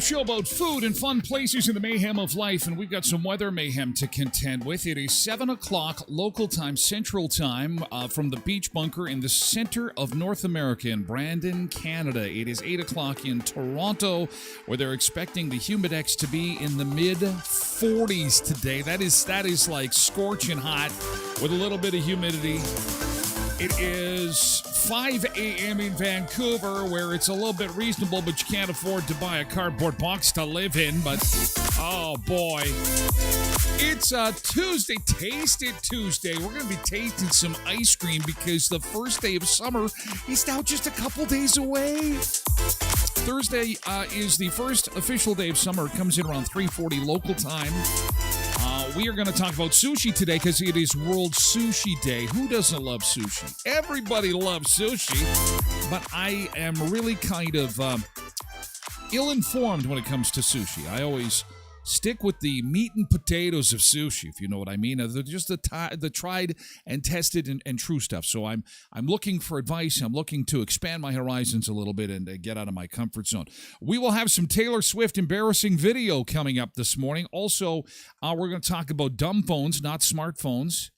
Show about food and fun places in the mayhem of life, and we've got some weather mayhem to contend with. It is 7 o'clock local time, Central Time, from the Beach Bunker in the center of North America in Brandon, Canada. It is 8 o'clock in Toronto, where they're expecting the humidex to be in the mid-40s today. That is like scorching hot with a little bit of humidity. It is 5 a.m. in Vancouver, where it's a little bit reasonable, but you can't afford to buy a cardboard box to live in. But, oh boy. It's a Tuesday, Taste It Tuesday. We're going to be tasting some ice cream because the first day of summer is now just a couple days away. Thursday is the first official day of summer. It comes in around 3:40 local time. We are going to talk about sushi today because it is World Sushi Day. Who doesn't love sushi? Everybody loves sushi, but I am really kind of ill-informed when it comes to sushi. I always stick with the meat and potatoes of sushi, if you know what I mean. They're just the tried and tested and true stuff. So I'm looking for advice. I'm looking to expand my horizons a little bit and get out of my comfort zone. We will have some Taylor Swift embarrassing video coming up this morning. Also, we're going to talk about dumb phones, not smartphones.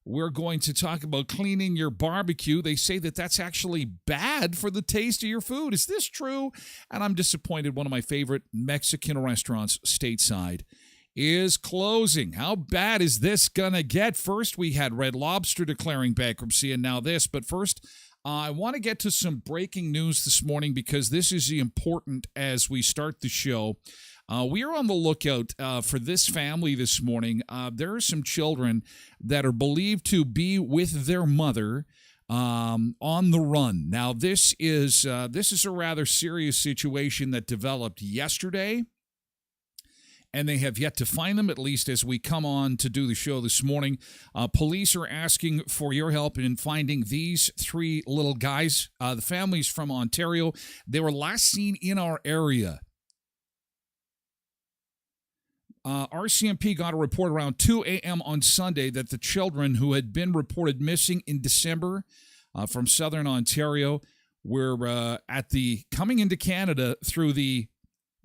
We're going to talk about cleaning your barbecue. They say that that's actually bad for the taste of your food. Is this true? And I'm disappointed. One of my favorite Mexican restaurants stateside is closing. How bad is this going to get? First, we had Red Lobster declaring bankruptcy, and now this. But first, I want to get to some breaking news this morning because this is important as we start the show. We are on the lookout for this family this morning. There are some children that are believed to be with their mother on the run. Now, this is a rather serious situation that developed yesterday, and they have yet to find them, at least as we come on to do the show this morning. Police are asking for your help in finding these three little guys. The family's from Ontario. They were last seen in our area. RCMP got a report around 2 a.m. on Sunday that the children who had been reported missing in December from southern Ontario were coming into Canada through the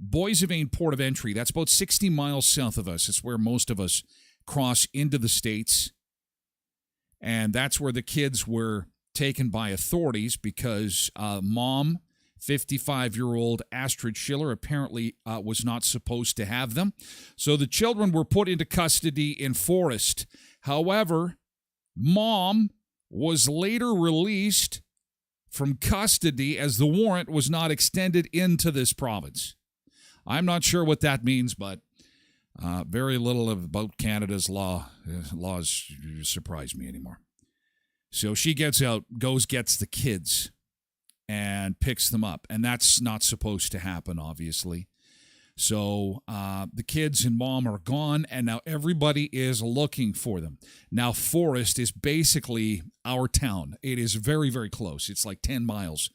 Boissevain port of entry. That's about 60 miles south of us. It's where most of us cross into the States. And that's where the kids were taken by authorities because mom, 55-year-old Astrid Schiller, apparently was not supposed to have them. So the children were put into custody in Forest. However, mom was later released from custody as the warrant was not extended into this province. I'm not sure what that means, but very little about Canada's laws surprise me anymore. So she gets out, gets the kids, and picks them up. And that's not supposed to happen, obviously. So the kids and mom are gone, and now everybody is looking for them. Now, Forest is basically our town. It is very, very close. It's like 10 miles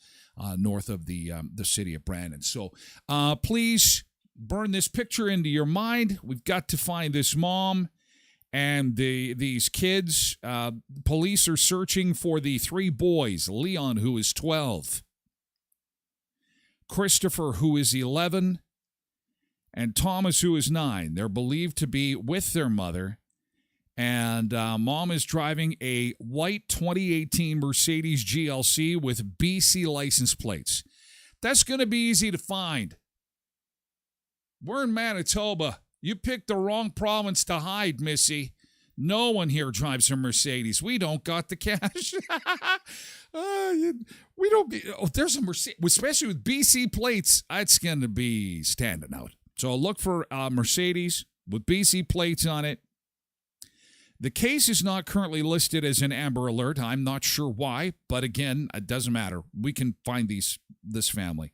north of the city of Brandon. So please burn this picture into your mind. We've got to find this mom and these kids. Police are searching for the 3 boys, Leon, who is 12, Christopher, who is 11, and Thomas, who is 9. They're believed to be with their mother, and mom is driving a white 2018 Mercedes GLC with BC license plates. That's going to be easy to find. We're in Manitoba. You picked the wrong province to hide, Missy. No one here drives a Mercedes. We don't got the cash. We don't. There's a Mercedes, especially with BC plates. It's going to be standing out. So look for Mercedes with BC plates on it. The case is not currently listed as an Amber Alert. I'm not sure why, but again, it doesn't matter. We can find this family.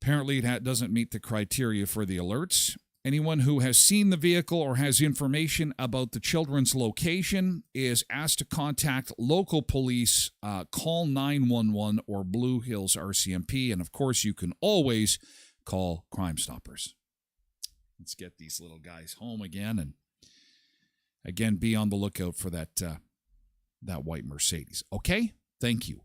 Apparently, it doesn't meet the criteria for the alerts. Anyone who has seen the vehicle or has information about the children's location is asked to contact local police, call 911 or Blue Hills RCMP, and of course, you can always call Crime Stoppers. Let's get these little guys home again, and again, be on the lookout for that white Mercedes. Okay? Thank you.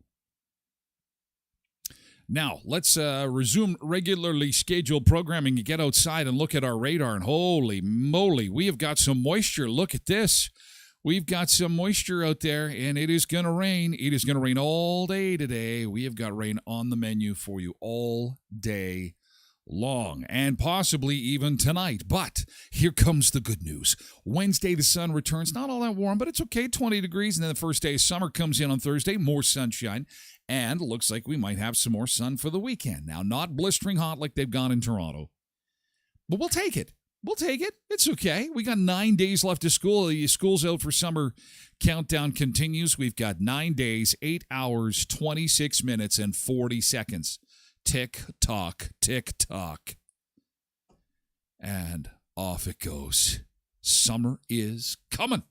Now, let's resume regularly scheduled programming and get outside and look at our radar. And holy moly, we have got some moisture. Look at this. We've got some moisture out there, and it is going to rain. It is going to rain all day today. We have got rain on the menu for you all day long, and possibly even tonight. But here comes the good news. Wednesday, the sun returns. Not all that warm, but it's okay, 20 degrees. And then the first day of summer comes in on Thursday, more sunshine. And it looks like we might have some more sun for the weekend. Now, not blistering hot like they've gone in Toronto, but we'll take it. We'll take it. It's okay. We got 9 days left of school. The school's out for summer. Countdown continues. We've got 9 days, 8 hours, 26 minutes, and 40 seconds. Tick, tock, tick, tock. And off it goes. Summer is coming.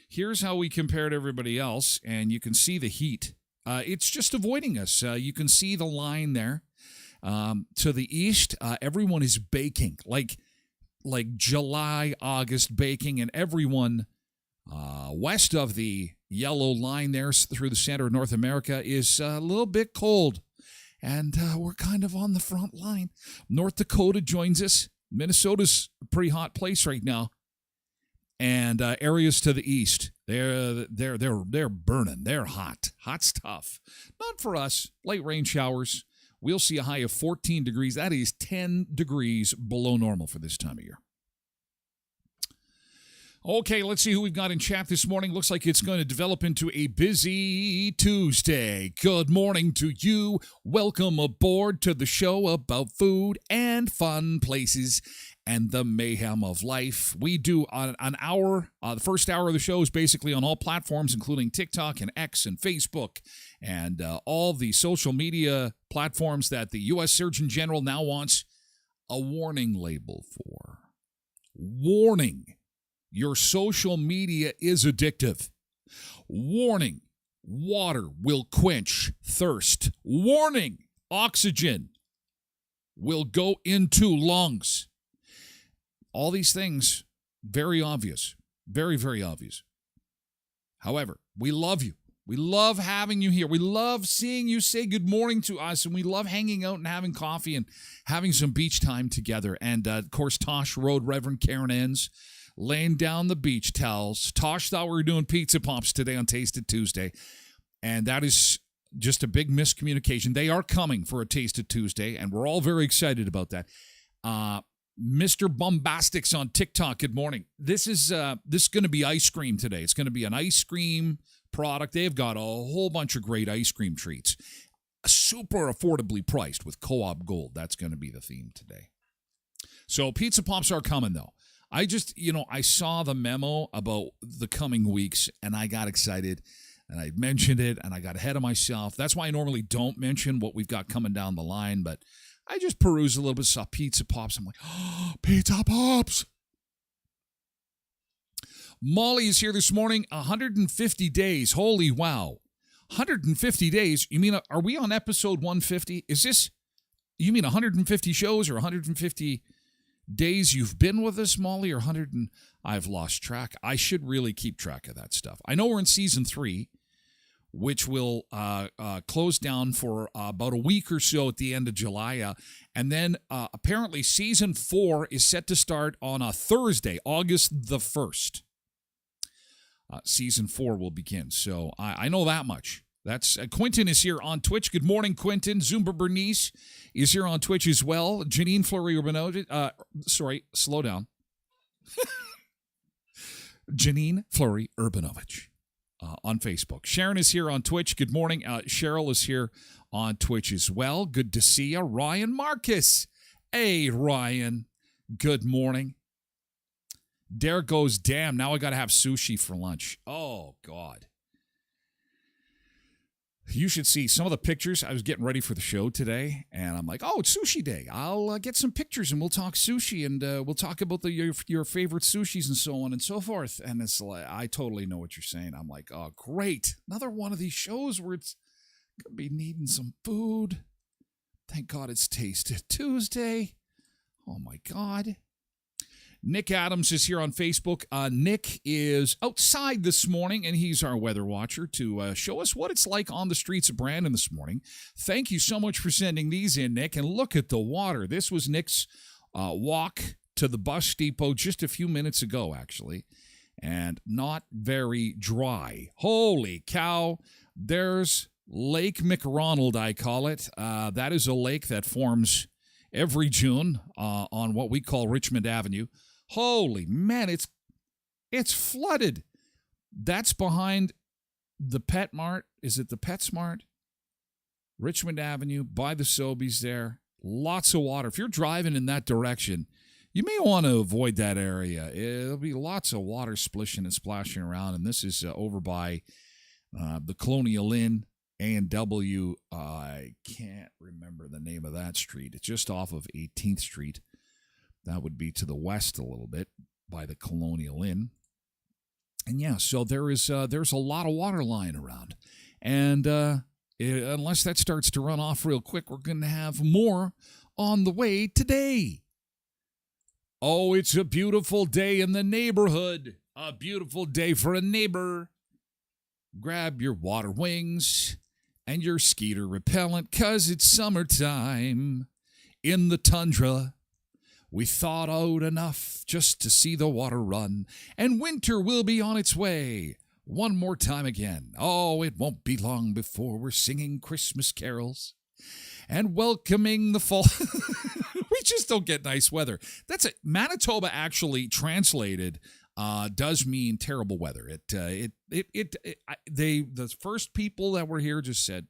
Here's how we compare to everybody else, and you can see the heat. It's just avoiding us. You can see the line there. To the east, everyone is baking, like July, August baking, and everyone west of the yellow line there through the center of North America is a little bit cold. And we're kind of on the front line. North Dakota joins us. Minnesota's a pretty hot place right now. And areas to the east, they're burning. They're hot. Hot stuff. Not for us. Light rain showers. We'll see a high of 14 degrees. That is 10 degrees below normal for this time of year. Okay, let's see who we've got in chat this morning. Looks like it's going to develop into a busy Tuesday. Good morning to you. Welcome aboard to the show about food and fun places and the mayhem of life. We do an hour. The first hour of the show is basically on all platforms, including TikTok and X and Facebook and all the social media platforms that the U.S. Surgeon General now wants a warning label for. Warning. Your social media is addictive. Warning, water will quench thirst. Warning, oxygen will go into lungs. All these things, very obvious. Very, very obvious. However, we love you. We love having you here. We love seeing you say good morning to us, and we love hanging out and having coffee and having some beach time together. And, of course, Tosh Road, Reverend Karen Enns, laying down the beach towels. Tosh thought we were doing pizza pops today on Tasted Tuesday, and that is just a big miscommunication. They are coming for a Tasted Tuesday, and we're all very excited about that. Mr. Bombastics on TikTok, good morning. This is going to be ice cream today. It's going to be an ice cream product. They've got a whole bunch of great ice cream treats. Super affordably priced with Co-op Gold. That's going to be the theme today. So pizza pops are coming, though. I just, I saw the memo about the coming weeks, and I got excited, and I mentioned it, and I got ahead of myself. That's why I normally don't mention what we've got coming down the line, but I just perused a little bit, saw pizza pops. I'm like, oh, pizza pops. Molly is here this morning, 150 days. Holy wow. 150 days? You mean, are we on episode 150? Is this, you mean 150 shows or 150 days you've been with us, Molly, or 100 and I've lost track. I should really keep track of that stuff. I know we're in season 3, which will close down for about a week or so at the end of July. And then apparently season 4 is set to start on a Thursday, August the 1st. Season 4 will begin. So I know that much. That's Quentin is here on Twitch. Good morning, Quentin. Zumba Bernice is here on Twitch as well. Janine Fleury Urbanovich. Slow down. Janine Fleury Urbanovich on Facebook. Sharon is here on Twitch. Good morning. Cheryl is here on Twitch as well. Good to see you. Ryan Marcus. Hey, Ryan. Good morning. Derek goes, damn, now I got to have sushi for lunch. Oh, God. You should see some of the pictures. I was getting ready for the show today, and I'm like, oh, it's sushi day. I'll get some pictures, and we'll talk sushi, and we'll talk about your favorite sushis and so on and so forth. And it's like, I totally know what you're saying. I'm like, oh, great. Another one of these shows where it's going to be needing some food. Thank God it's Taste Tuesday. Oh, my God. Nick Adams is here on Facebook. Nick is outside this morning, and he's our weather watcher to show us what it's like on the streets of Brandon this morning. Thank you so much for sending these in, Nick. And look at the water. This was Nick's walk to the bus depot just a few minutes ago, actually, and not very dry. Holy cow. There's Lake McRonald, I call it. That is a lake that forms every June on what we call Richmond Avenue. Holy man, it's flooded. That's behind the Pet Mart. Is it the PetSmart? Richmond Avenue, by the Sobeys there. Lots of water. If you're driving in that direction, you may want to avoid that area. There'll be lots of water splishing and splashing around, and this is over by the Colonial Inn, A&W. I can't remember the name of that street. It's just off of 18th Street. That would be to the west a little bit by the Colonial Inn. And yeah, so there's a lot of water lying around. And unless that starts to run off real quick, we're going to have more on the way today. Oh, it's a beautiful day in the neighborhood. A beautiful day for a neighbor. Grab your water wings and your skeeter repellent, 'cause it's summertime in the tundra. We thawed out enough just to see the water run, and winter will be on its way. One more time again. Oh, it won't be long before we're singing Christmas carols and welcoming the fall. We just don't get nice weather. That's it. Manitoba actually translated does mean terrible weather. The first people that were here just said,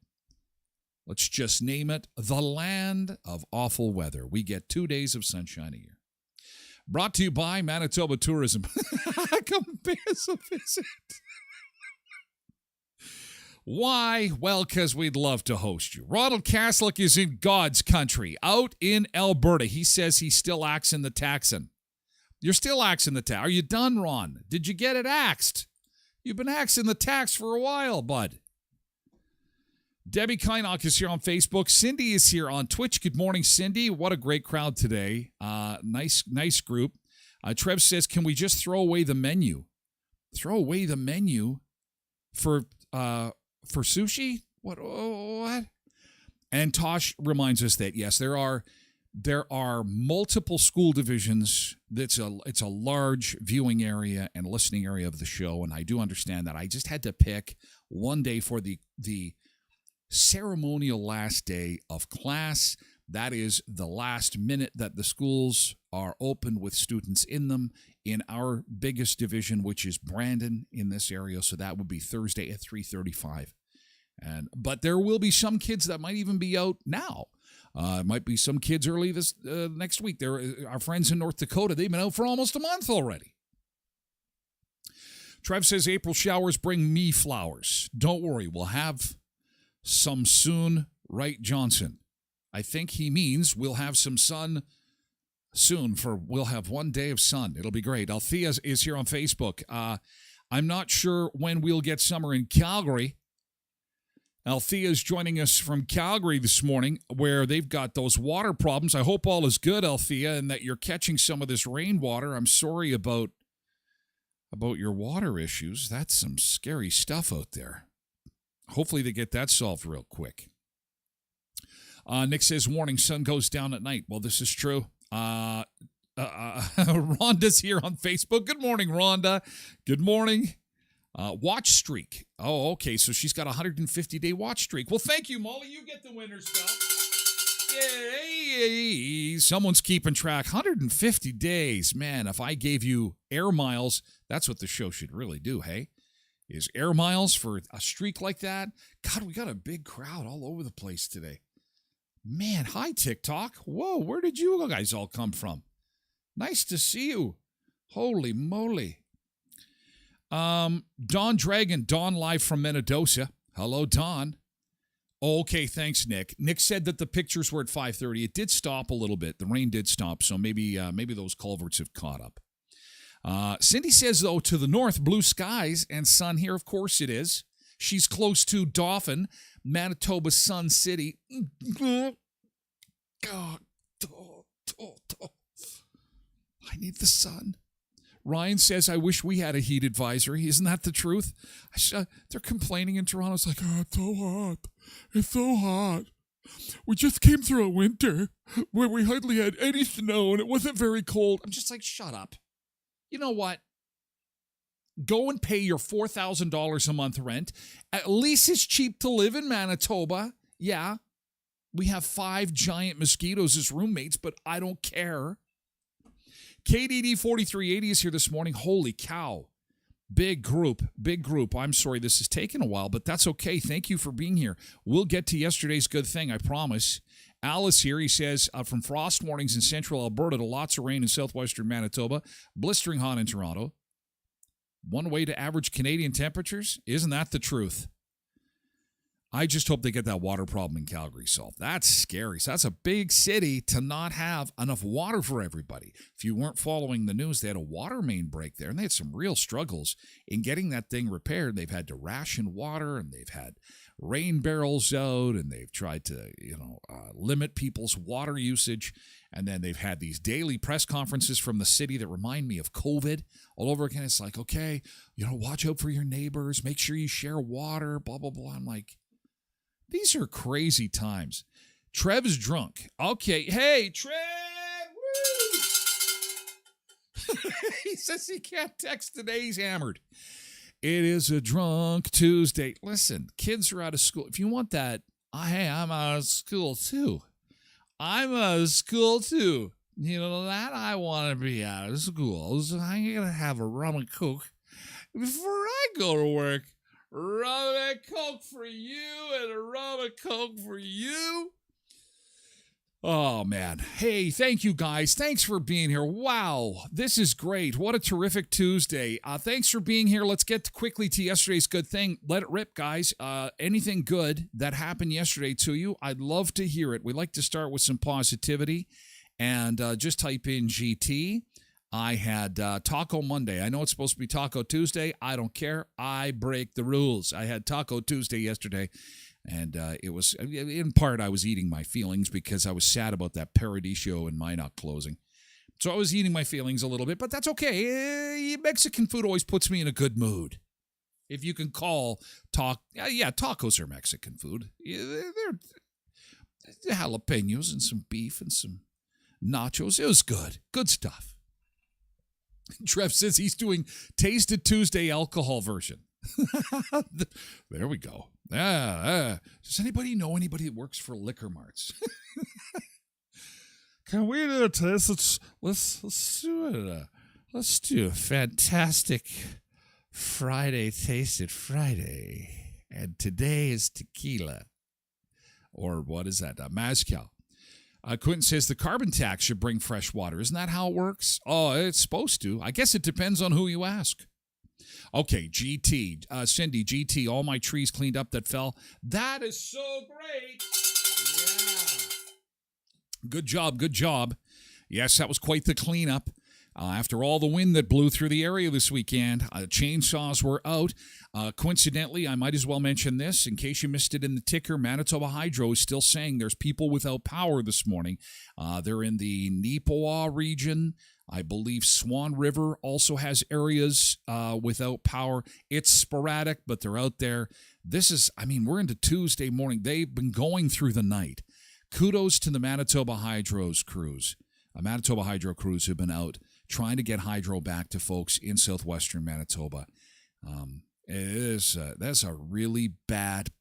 let's just name it the land of awful weather. We get 2 days of sunshine a year. Brought to you by Manitoba Tourism. Come pay us a visit. Why? Well, because we'd love to host you. Ronald Kaslick is in God's country, out in Alberta. He says he's still axing the taxon. You're still axing the tax. Are you done, Ron? Did you get it axed? You've been axing the tax for a while, bud. Debbie Kynock is here on Facebook. Cindy is here on Twitch. Good morning, Cindy. What a great crowd today. Nice group. Trev says, can we just throw away the menu? Throw away the menu for sushi? What? And Tosh reminds us that, yes, there are multiple school divisions. It's a large viewing area and listening area of the show, and I do understand that. I just had to pick one day for the ceremonial last day of class. That is the last minute that the schools are open with students in them in our biggest division, which is Brandon in this area. So that would be Thursday at 3:35. But there will be some kids that might even be out now. Might be some kids early this next week. Our friends in North Dakota, they've been out for almost a month already. Trev says April showers bring me flowers. Don't worry, we'll have some soon, right, Johnson? I think he means we'll have some sun soon, we'll have one day of sun. It'll be great. Althea is here on Facebook. I'm not sure when we'll get summer in Calgary. Althea is joining us from Calgary this morning, where they've got those water problems. I hope all is good, Althea, and that you're catching some of this rainwater. I'm sorry about your water issues. That's some scary stuff out there. Hopefully they get that solved real quick. Nick says, warning, sun goes down at night. Well, this is true. Rhonda's here on Facebook. Good morning, Rhonda. Good morning. Watch streak. Oh, okay. So she's got a 150-day watch streak. Well, thank you, Molly. You get the winner stuff. Yay. Someone's keeping track. 150 days. Man, if I gave you air miles, that's what the show should really do, hey? Is air miles for a streak like that? God, we got a big crowd all over the place today. Man, hi, TikTok. Whoa, where did you guys all come from? Nice to see you. Holy moly. Don Dragon, Don live from Minnedosa. Hello, Don. Okay, thanks, Nick. Nick said that the pictures were at 5:30. It did stop a little bit. The rain did stop, so maybe those culverts have caught up. Cindy says, though, to the north, blue skies and sun here. Of course it is. She's close to Dauphin, Manitoba, Sun City. I need the sun. Ryan says, I wish we had a heat advisory. Isn't that the truth? They're complaining in Toronto. It's like, oh, it's so hot. It's so hot. We just came through a winter where we hardly had any snow and it wasn't very cold. I'm just like, shut up. You know what? Go and pay your $4,000 a month rent. At least it's cheap to live in Manitoba. Yeah, we have 5 giant mosquitoes as roommates, but I don't care. KDD 4380 is here this morning. Holy cow. Big group. I'm sorry this has taken a while, but that's okay. Thank you for being here. We'll get to yesterday's good thing, I promise. Alice here, he says, from frost warnings in central Alberta to lots of rain in southwestern Manitoba, blistering hot in Toronto. One way to average Canadian temperatures? Isn't that the truth? I just hope they get that water problem in Calgary solved. That's scary. So that's a big city to not have enough water for everybody. If you weren't following the news, they had a water main break there, and they had some real struggles in getting that thing repaired. They've had to ration water, and they've had rain barrels out, and they've tried to, limit people's water usage. And then they've had these daily press conferences from the city that remind me of COVID all over again. It's like, okay, watch out for your neighbors. Make sure you share water, blah, blah, blah. I'm like, these are crazy times. Trev's drunk. Okay. Hey, Trev. Woo! He says he can't text today. He's hammered. It is a drunk Tuesday. Listen, kids are out of school. If you want that, hey, I'm out of school too. I'm out of school too. You know that? I want to be out of school. So I'm going to have a rum and coke before I go to work. Rum and coke for you and a rum and coke for you. Oh, man. Hey, thank you, guys. Thanks for being here. Wow, this is great. What a terrific Tuesday. Thanks for being here. Let's get quickly to yesterday's good thing. Let it rip, guys. Anything good that happened yesterday to you, I'd love to hear it. We like to start with some positivity. And just type in GT. I had Taco Monday. I know it's supposed to be Taco Tuesday. I don't care. I break the rules. I had Taco Tuesday yesterday. And it was, in part, I was eating my feelings because I was sad about that Paradiso in Minot closing. So I was eating my feelings a little bit, but that's okay. Mexican food always puts me in a good mood. If you can call tacos are Mexican food. They're jalapenos and some beef and some nachos. It was good. Good stuff. Trev says he's doing Tasted Tuesday alcohol version. There we go. Does anybody know anybody that works for liquor marts? Can we do this? Let's do it. Let's do a fantastic Friday Tasted Friday. And today is tequila. Or what is that? Mezcal. Quentin says the carbon tax should bring fresh water. Isn't that how it works? Oh, it's supposed to. I guess it depends on who you ask. Okay, GT. Cindy, GT, all my trees cleaned up that fell. That is so great. Yeah. Good job, good job. Yes, that was quite the cleanup. After all the wind that blew through the area this weekend, chainsaws were out. Coincidentally, I might as well mention this in case you missed it in the ticker. Manitoba Hydro is still saying there's people without power this morning. They're in the Neepawa region. I believe Swan River also has areas without power. It's sporadic, but they're out there. We're into Tuesday morning. They've been going through the night. Kudos to the Manitoba Hydro's crews. Manitoba Hydro crews have been out trying to get hydro back to folks in southwestern Manitoba. That's a really bad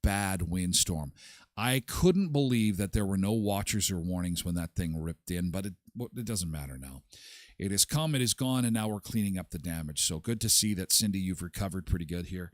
windstorm. I couldn't believe that there were no watchers or warnings when that thing ripped in, but it doesn't matter now. It has come, it is gone, and now we're cleaning up the damage. So good to see that, Cindy, you've recovered pretty good here.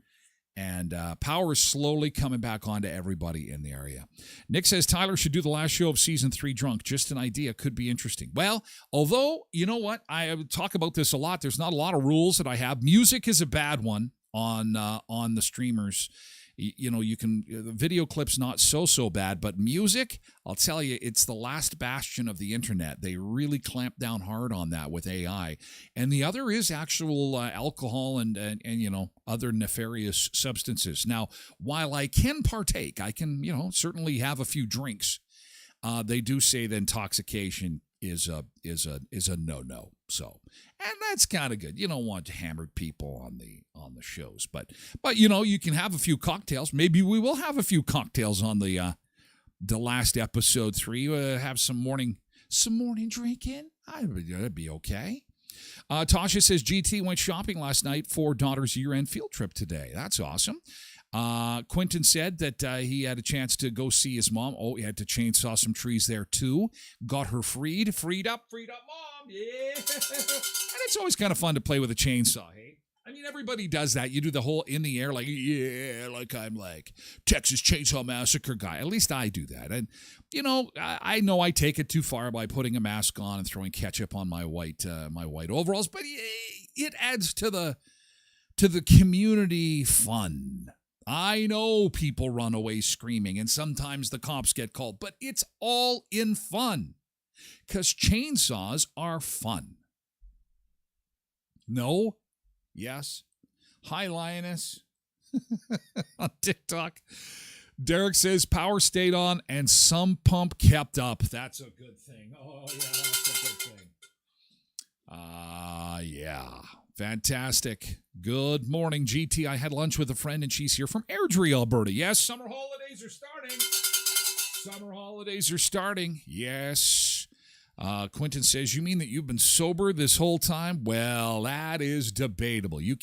And power is slowly coming back on to everybody in the area. Nick says Tyler should do the last show of season 3 drunk. Just an idea. Could be interesting. Well, although, you know what? I talk about this a lot. There's not a lot of rules that I have. Music is a bad one on the streamers. You can, the video clip's not so bad, but music, I'll tell you, it's the last bastion of the internet. They really clamp down hard on that with AI. And the other is actual alcohol and other nefarious substances. Now, while I can partake, I can, certainly have a few drinks. They do say that intoxication is a no-no. So, and that's kind of good. You don't want hammered people on the shows, but you can have a few cocktails. Maybe we will have a few cocktails on the last episode 3. Have some morning drinking. That'd be okay. Tasha says GT went shopping last night for daughter's year-end field trip today. That's awesome. Quentin said that he had a chance to go see his mom. Oh, he had to chainsaw some trees there too. Got her freed up, mom. Yeah. And it's always kind of fun to play with a chainsaw, hey? I mean, everybody does that. You do the whole in the air, like I'm like Texas Chainsaw Massacre guy. At least I do that. And, I know I take it too far by putting a mask on and throwing ketchup on my white overalls, but it adds to the community fun. I know people run away screaming, and sometimes the cops get called, but it's all in fun because chainsaws are fun. No? Yes? Hi, Lioness. On TikTok. Derek says power stayed on and some pump kept up. That's a good thing. Oh, yeah, that's a good thing. Yeah. Fantastic. Good morning, GT. I had lunch with a friend, and she's here from Airdrie, Alberta. Yes, summer holidays are starting. Yes. Quentin says, you mean that you've been sober this whole time? Well, that is debatable. You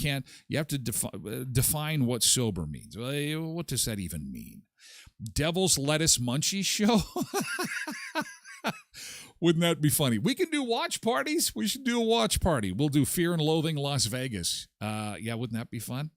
have to define what sober means. What does that even mean? Devil's Lettuce Munchie Show? Wouldn't that be funny? We can do watch parties. We should do a watch party. We'll do Fear and Loathing Las Vegas. Wouldn't that be fun?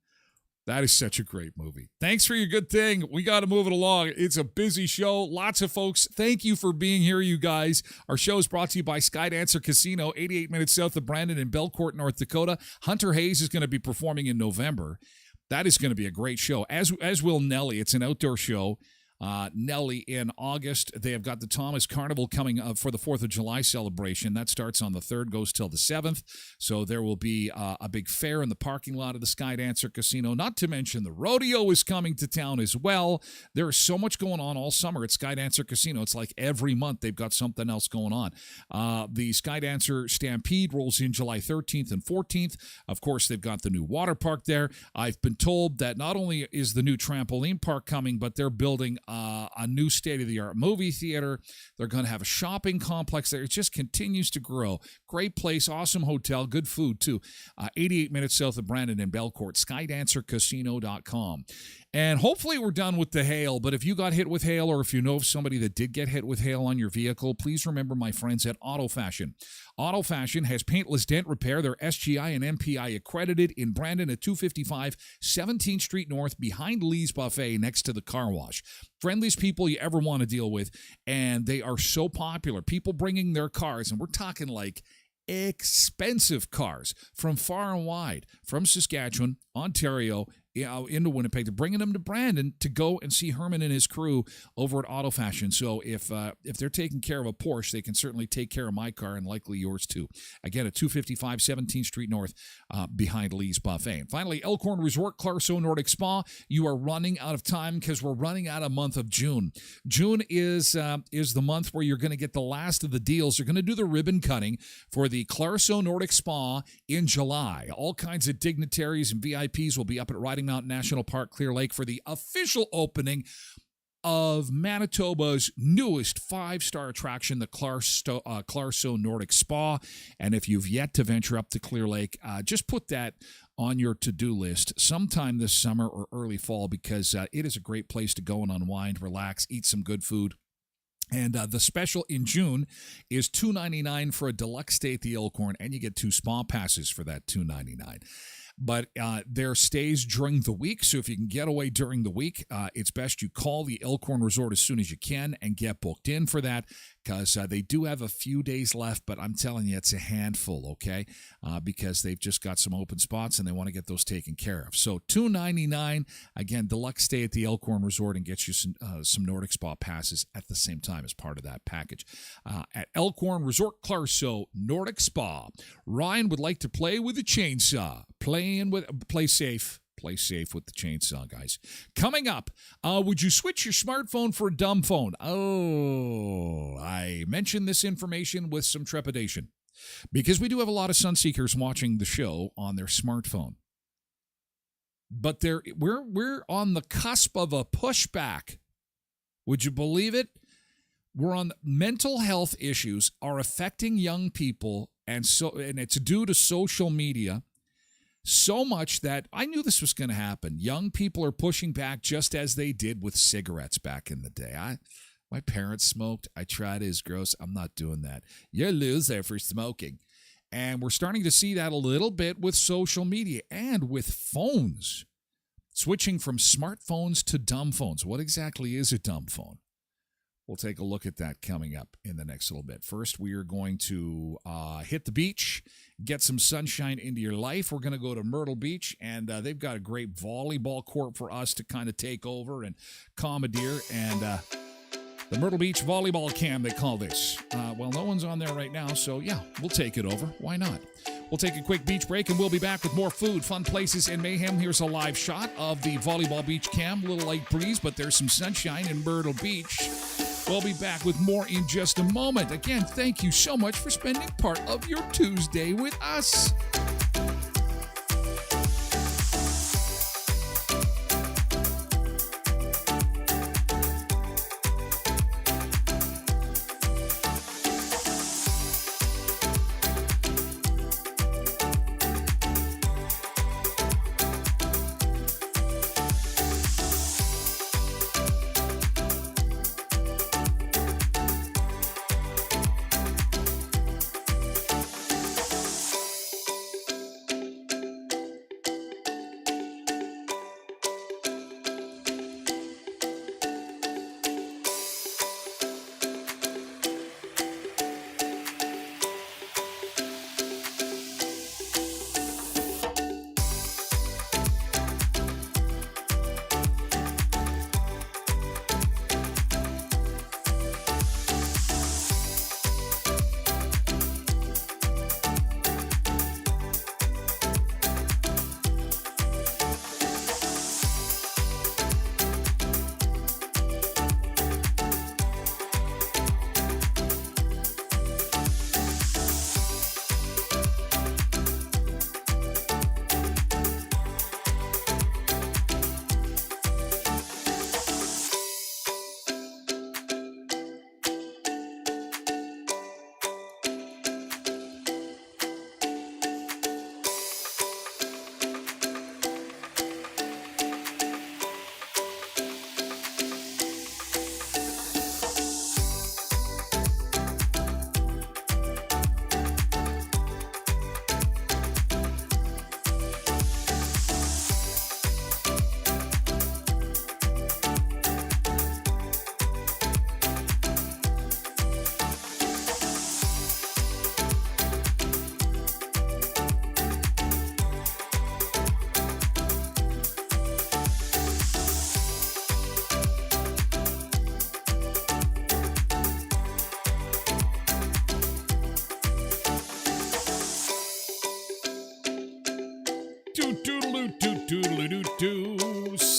That is such a great movie. Thanks for your good thing. We got to move it along. It's a busy show. Lots of folks. Thank you for being here, you guys. Our show is brought to you by Skydancer Casino, 88 minutes south of Brandon in Belcourt, North Dakota. Hunter Hayes is going to be performing in November. That is going to be a great show, as will Nelly. It's an outdoor show. Nelly in August. They have got the Thomas Carnival coming up for the 4th of July celebration. That starts on the 3rd, goes till the 7th. So there will be a big fair in the parking lot of the Skydancer Casino. Not to mention the rodeo is coming to town as well. There is so much going on all summer at Skydancer Casino. It's like every month they've got something else going on. The Skydancer Stampede rolls in July 13th and 14th. Of course, they've got the new water park there. I've been told that not only is the new trampoline park coming, but they're building a new state-of-the-art movie theater. They're going to have a shopping complex there. It just continues to grow. Great place, awesome hotel, good food too. 88 minutes south of Brandon in Belcourt, skydancercasino.com. And hopefully we're done with the hail. But if you got hit with hail, or if you know of somebody that did get hit with hail on your vehicle, please remember my friends at Auto Fashion. Auto Fashion has paintless dent repair. They're SGI and MPI accredited in Brandon at 255 17th Street North behind Lee's Buffet next to the car wash. Friendliest people you ever want to deal with, and they are so popular. People bringing their cars, and we're talking like expensive cars from far and wide, from Saskatchewan, Ontario, into Winnipeg. They're bringing them to Brandon to go and see Herman and his crew over at Auto Fashion. So if they're taking care of a Porsche, they can certainly take care of my car and likely yours too. Again, at 255 17th Street North behind Lee's Buffet. And finally, Elkhorn Resort, Clarso Nordic Spa. You are running out of time because we're running out of month of June. June is the month where you're going to get the last of the deals. They're going to do the ribbon cutting for the Clarso Nordic Spa in July. All kinds of dignitaries and VIPs will be up at Riding Mountain National Park, Clear Lake, for the official opening of Manitoba's newest 5-star attraction, the Clarso Nordic Spa. And if you've yet to venture up to Clear Lake, just put that on your to-do list sometime this summer or early fall, because it is a great place to go and unwind, relax, eat some good food. And the special in June is $299 for a deluxe stay at the Elkhorn, and you get 2 spa passes for that $299. But there stays during the week, so if you can get away during the week, it's best you call the Elkhorn Resort as soon as you can and get booked in for that, because they do have a few days left, but I'm telling you, it's a handful, okay, because they've just got some open spots and they want to get those taken care of. So $299, again, deluxe stay at the Elkhorn Resort, and get you some Nordic Spa passes at the same time as part of that package. At Elkhorn Resort, Clarso Nordic Spa. Ryan would like to play with a chainsaw. Play safe. Play safe with the chainsaw, guys. Coming up, would you switch your smartphone for a dumb phone? Oh, I mentioned this information with some trepidation, because we do have a lot of Sunseekers watching the show on their smartphone. But we're on the cusp of a pushback. Would you believe it? We're on mental health issues are affecting young people, and it's due to social media. So much that I knew this was going to happen. Young people are pushing back, just as they did with cigarettes back in the day. My parents smoked. I tried it. It's gross. I'm not doing that. You're a loser for smoking. And we're starting to see that a little bit with social media and with phones. Switching from smartphones to dumb phones. What exactly is a dumb phone? We'll take a look at that coming up in the next little bit. First, we are going to hit the beach, get some sunshine into your life. We're going to go to Myrtle Beach, and they've got a great volleyball court for us to kind of take over and commandeer. And the Myrtle Beach Volleyball Cam, they call this. Well, no one's on there right now, so yeah, we'll take it over. Why not? We'll take a quick beach break, and we'll be back with more food, fun places, and mayhem. Here's a live shot of the volleyball beach cam. A little light breeze, but there's some sunshine in Myrtle Beach. We'll be back with more in just a moment. Again, thank you so much for spending part of your Tuesday with us.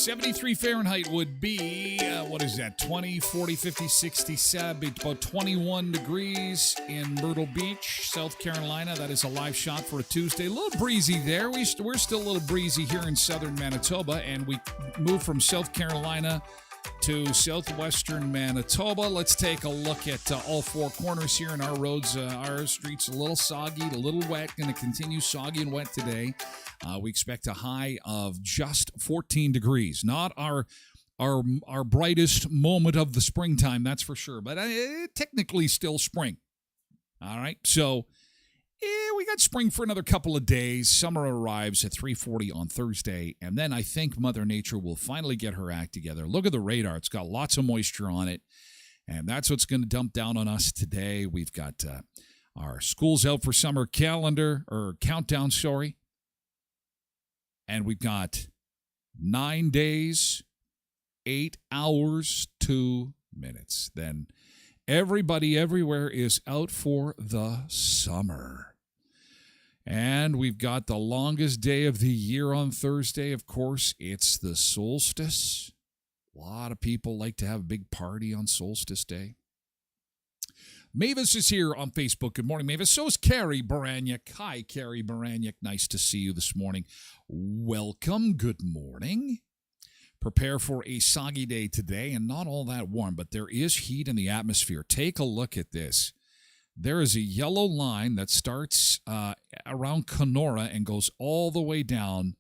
73 Fahrenheit would be, what is that, 20, 40, 50, 60, 70, about 21 degrees in Myrtle Beach, South Carolina. That is a live shot for a Tuesday. A little breezy there. We're still a little breezy here in southern Manitoba, and we move from South Carolina to southwestern Manitoba. Let's take a look at all four corners here in our roads. Our streets a little soggy, a little wet, going to continue soggy and wet today. We expect a high of just 14 degrees. Not our brightest moment of the springtime, that's for sure, but technically still spring. All right, so we got spring for another couple of days. Summer arrives at 3:40 on Thursday, and then I think Mother Nature will finally get her act together. Look at the radar. It's got lots of moisture on it, and that's what's going to dump down on us today. We've got our schools out for summer countdown, and we've got 9 days, 8 hours, 2 minutes. Then everybody everywhere is out for the summer. And we've got the longest day of the year on Thursday. Of course, it's the solstice. A lot of people like to have a big party on Solstice Day. Mavis is here on Facebook. Good morning, Mavis. So is Carrie Baraniak. Hi, Carrie Baraniak. Nice to see you this morning. Welcome. Good morning. Prepare for a soggy day today and not all that warm, but there is heat in the atmosphere. Take a look at this. There is a yellow line that starts around Kenora and goes all the way down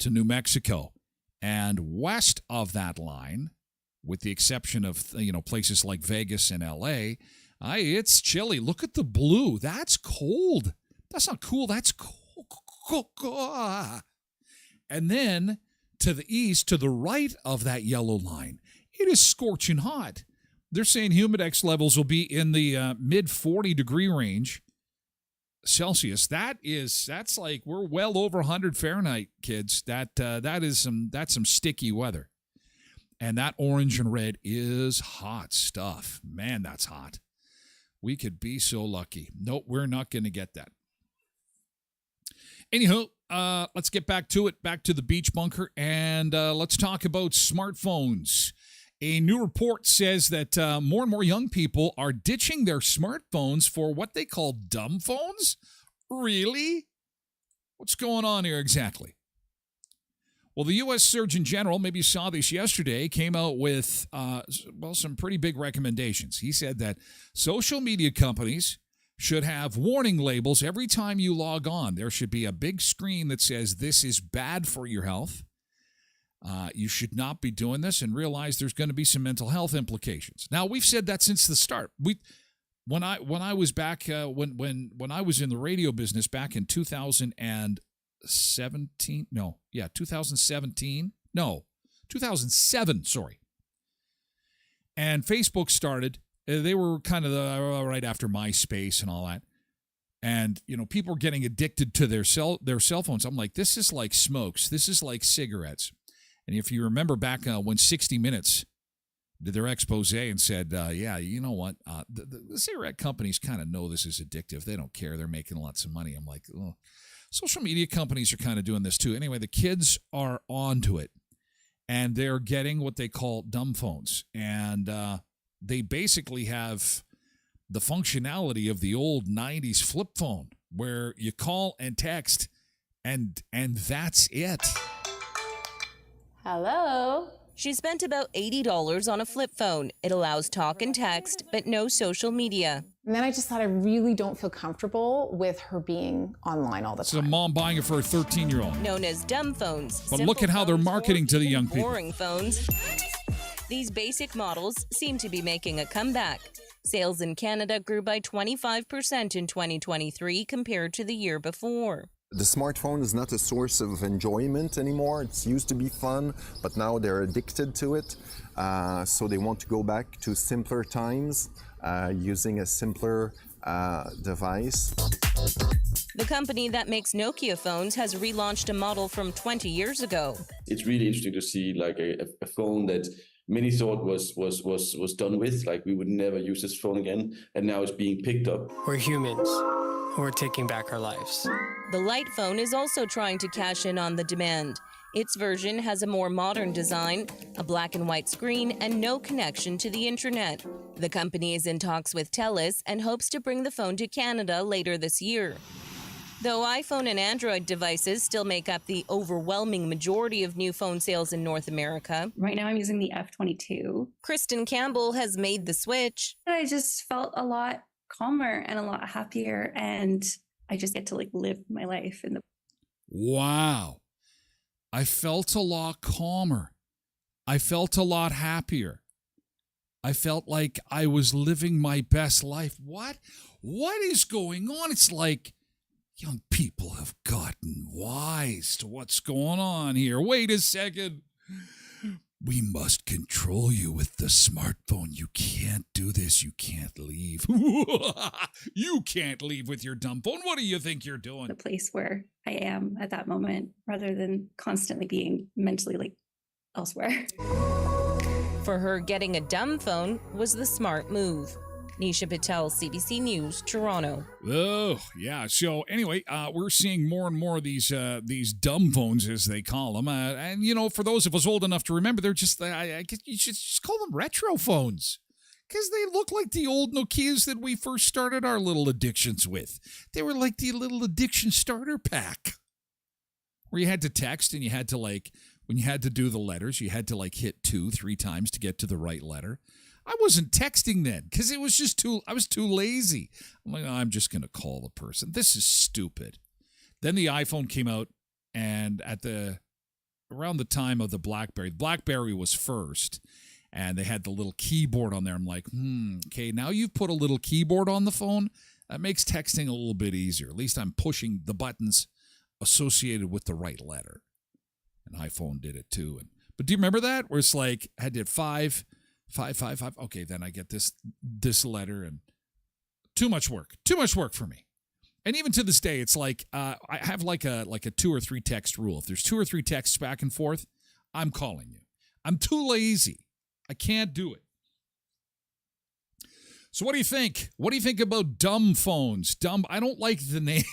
to New Mexico. And west of that line, with the exception of places like Vegas and LA, it's chilly. Look at the blue. That's cold. That's not cool. That's cold. And then to the east, to the right of that yellow line, it is scorching hot. They're saying humidex levels will be in the mid 40 degree range Celsius. That's like we're well over 100 Fahrenheit, kids. That's some sticky weather. And that orange and red is hot stuff. Man, that's hot. We could be so lucky. Nope, we're not going to get that. Anywho, let's get back to it, back to the beach bunker, and let's talk about smartphones. A new report says that more and more young people are ditching their smartphones for what they call dumb phones. Really? What's going on here exactly? Well, the U.S. Surgeon General, maybe you saw this yesterday, came out with some pretty big recommendations. He said that social media companies should have warning labels every time you log on. There should be a big screen that says this is bad for your health. You should not be doing this, and realize there's going to be some mental health implications. Now, we've said that since the start. When I was back when I was in the radio business back in 2007. Sorry. And Facebook started. They were kind of right after MySpace and all that. And, people were getting addicted to their cell phones. I'm like, this is like smokes. This is like cigarettes. And if you remember back when 60 Minutes did their expose and said, you know what? The cigarette companies kind of know this is addictive. They don't care. They're making lots of money. I'm like, oh. Social media companies are kind of doing this too. Anyway, the kids are onto it. And they're getting what they call dumb phones. And they basically have the functionality of the old 90s flip phone where you call and text and that's it. Hello? She spent about $80 on a flip phone. It allows talk and text, but no social media. And then I just thought I really don't feel comfortable with her being online all the time. It's a mom buying it for a 13-year-old. Known as dumb phones. But look at how they're marketing to the young people. Boring phones. These basic models seem to be making a comeback. Sales in Canada grew by 25% in 2023 compared to the year before. The smartphone is not a source of enjoyment anymore. It used to be fun, but now they're addicted to it. So they want to go back to simpler times, using a simpler device. The company that makes Nokia phones has relaunched a model from 20 years ago. It's really interesting to see like a phone that many thought was done with, like we would never use this phone again, and now it's being picked up. We're humans. We're taking back our lives. The light phone is also trying to cash in on the demand. Its version has a more modern design, a black and white screen, and no connection to the internet. The company is in talks with TELUS and hopes to bring the phone to Canada later this year. Though iPhone and Android devices still make up the overwhelming majority of new phone sales in North America, right now I'm using the F22. Kristen Campbell has made the switch. I just felt a lot calmer and a lot happier, and I just get to live my life in the. Wow. I felt a lot calmer. I felt a lot happier. I felt like I was living my best life. What? What is going on? It's like young people have gotten wise to what's going on here. Wait a second. We must control you with the smartphone. You can't do this. You can't leave. You can't leave with your dumb phone. What do you think you're doing? The place where I am at that moment, rather than constantly being mentally elsewhere. For her, getting a dumb phone was the smart move. Nisha Patel, CBC News, Toronto. Oh, yeah. So anyway, we're seeing more and more of these dumb phones, as they call them. And, for those of us old enough to remember, they're just, I guess you should just call them retro phones. Because they look like the old Nokias that we first started our little addictions with. They were like the little addiction starter pack. Where you had to text and you had to when you had to do the letters, you had to hit 2-3 times to get to the right letter. I wasn't texting then because it was just I was too lazy. I'm like, I'm just going to call the person. This is stupid. Then the iPhone came out, and around the time of the BlackBerry was first, and they had the little keyboard on there. I'm like, okay, now you've put a little keyboard on the phone. That makes texting a little bit easier. At least I'm pushing the buttons associated with the right letter. And iPhone did it too. But do you remember that? Where it's like, I had to hit 5. Okay, then I get this letter, and too much work for me. And even to this day, it's like I have like a 2 or 3 text rule. If there's 2 or 3 texts back and forth, I'm calling you. I'm too lazy. I can't do it. So what do you think? What do you think about dumb phones? I don't like the name.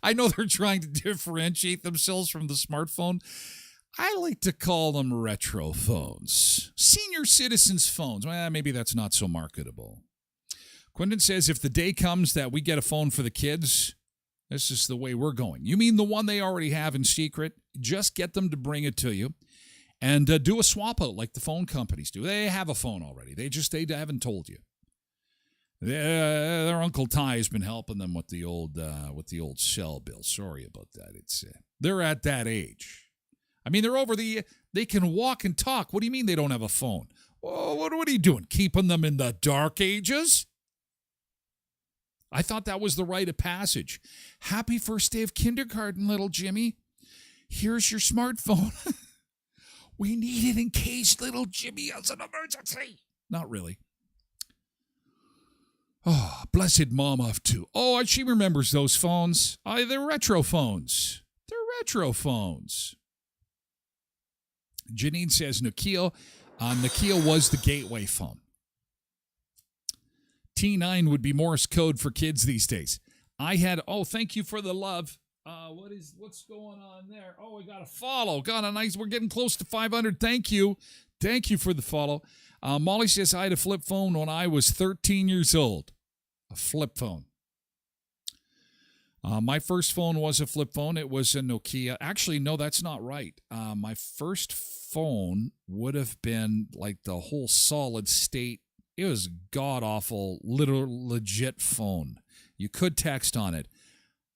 I know they're trying to differentiate themselves from the smartphone. I like to call them retro phones. Senior citizens phones. Well, maybe that's not so marketable. Quentin says if the day comes that we get a phone for the kids, this is the way we're going. You mean the one they already have in secret? Just get them to bring it to you and do a swap out like the phone companies do. They have a phone already. They haven't told you. Their Uncle Ty has been helping them with the old cell bill. Sorry about that. They're at that age. I mean, they can walk and talk. What do you mean they don't have a phone? Oh, what are you doing? Keeping them in the dark ages? I thought that was the rite of passage. Happy first day of kindergarten, little Jimmy. Here's your smartphone. We need it in case little Jimmy has an emergency. Not really. Oh, blessed mom of 2. Oh, she remembers those phones. They're retro phones. Janine says Nokia was the gateway phone. T9 would be Morse code for kids these days. Thank you for the love. What's going on there? Oh, we got a follow. We're getting close to 500. Thank you for the follow. Molly says I had a flip phone when I was 13 years old. A flip phone. My first phone was a flip phone. It was a Nokia. Actually, no, that's not right. My first phone would have been like the whole solid state. It was god-awful, literal, legit phone. You could text on it,